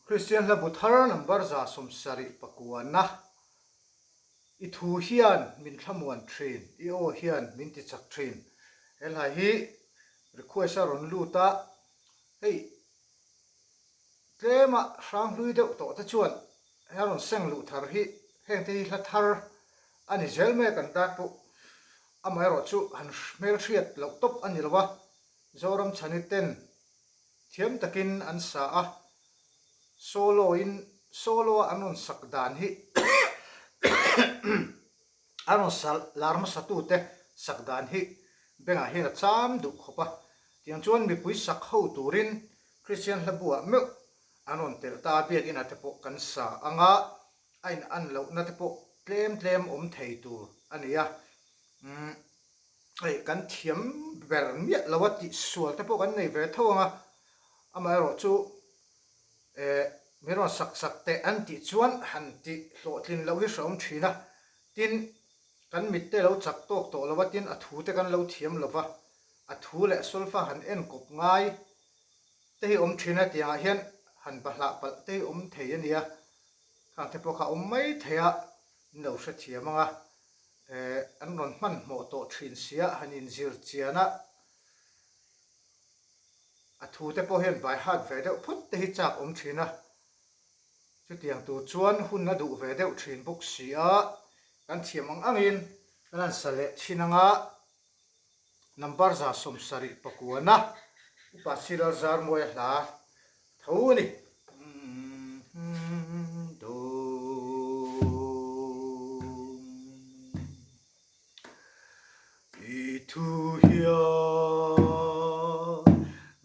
Christian la buthar number za somsari pakuana I thu hian min thamuan train I o hian min ti chak train helai hi request ron luta hey tlema sang hlui deuh to ta chuan heron seng lu thar hi heng te hi la thar ani zelme kan ta pu amai ro chu han smell thiat lo top ani lawa zoram chaniten thiam takin an sa a solo anon sakdan hi anon sal larma satute sakdan hi benga hi na cham du khopa tiang chuan mi pui sak ho turin Christian labua me anon tel ta biak ina te po kan sa anga ain an lo na te po tlem om thei tur ania ai kan thiam ber mi lawati sual te po kan nei ve thonga amai ro chu meron sak te anti chuan han ti hlotlin lo hi som thina tin kan mit te lo chak tok to lawatin a thu te kan lo thiam lova a thu le sulfa han en kop ngai te hi om thina tia hian han bahla pal te om thei ania kan te po kha om mai theya no sha thiamanga an ron man mo to thin sia hanin zir chiana a thu te po hian by heart ve deuh phut te hi chak om thina chu tiang tu chuan hun na du ve deuh thin buk sia kan thiam angin kan sale chinanga number za somsari pakuana upa sirar zar moi hla thoni thu hian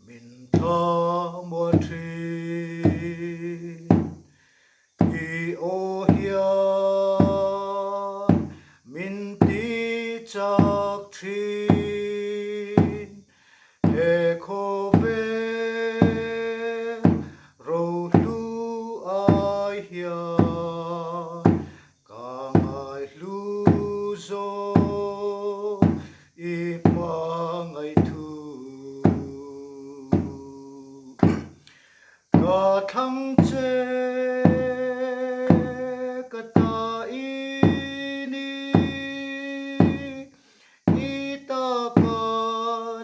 min thamuan train I o hian min ti chak train e kho ve ro lu ai hian ka ngai lu zo thăng chế cả ta ini ita ka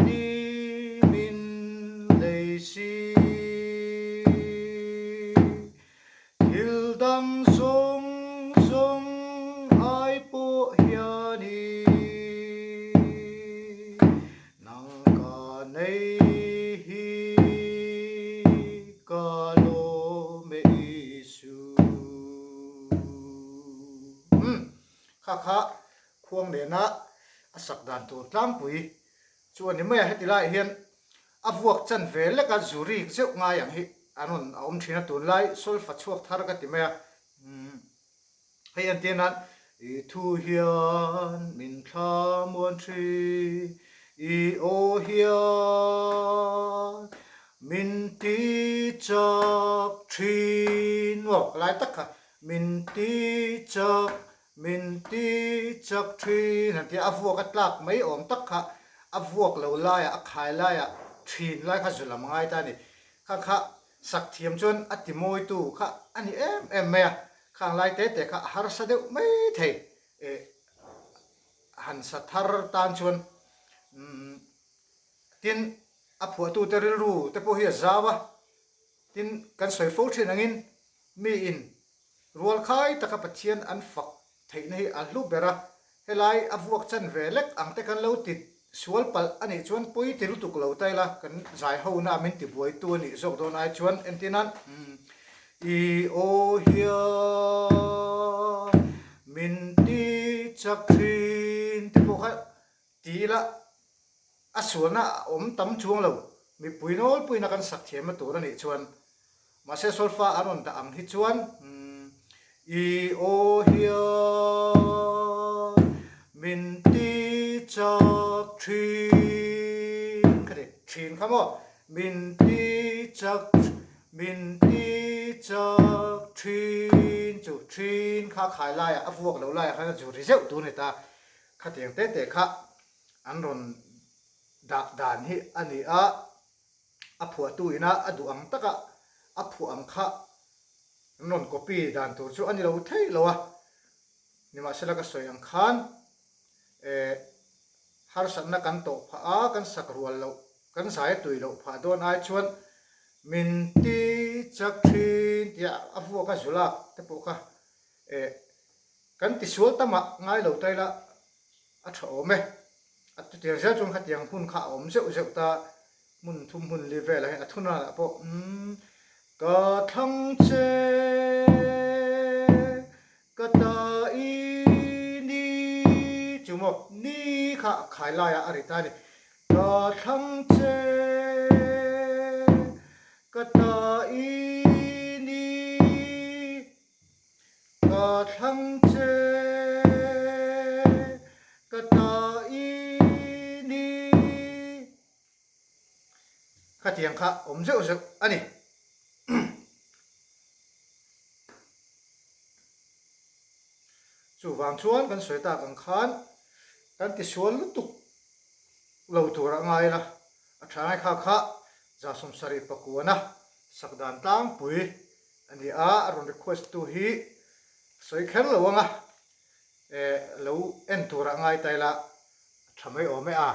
ni min lei si hil dang song ai po hiani nang ka nei kha khuang le na asak dan tur tlam pui chuan ni mai heti lai hian avuak chan vel le ka zuri cheu nga yang hi anon om thina tun lai sol fa chuak thar ka ti mai hei an tinan I thu hian min thamuan thi I o hian min ti chak thin wak lai tak kha min ti chak thin han ti avuak atlak mai om tak kha avuak lo lai a khai lai a thin lai kha zulam ngai ta ni kha sak thiam chon atimoi tu kha ani em me khang lai te kha har sa deuh mai thei han sa thar tan chon tin aphu tu te ril ru te po hi zawa tin kan soi fo thin angin mi in rual khai taka pathian an fak thei nei a hlu bera helai avuak chan velek ang te kan lo tit sual pal ani chuan pui ti lu tuk lo taila kan zai ho na min ti buai tu ni zok don ai chuan entinan I o hian min ti chak thin te po kha ti la asuna om tam chuang lo mi puinol puina kan sak thiam tu ra ni chuan ma se solfa anon ta ang hi chuan I o hian min ti chak thin kare thin khamo min ti chak thin chu thin kha khai lai a vuak lo lai kha chu ri zeu tu ni ta kha tiang te kha an ron da dan hi ani a a phua tuina a du ang taka a phu ang kha non copy dan tur chu ani lo thei lo a ni ma sela ka soi ang khan har san na kan to pha a kan sak rual lo kan sai tui lo pha don ai chuan min ti chak thin ya a fu ka zula te po ka kan ti sual tama ngai lo tai la a tho me a tu tiang sa chung kha tiang hun kha om zeu ta mun thum hun li ve la a thuna la po ka thang che ka ta i ni chumo ni kha khai la ya ari ta ni ka thang che ka ta i ni ka thang che ka ta i ni kha tiang kha om zeu ani chu wang chuan kan soi ta kan khan kan ti sual lutuk lo tur angai la a thangai kha za som sari pakuana sakdan tang pui ani a ron request tu hi soi kher lo anga lo en tur angai taila thamai ome a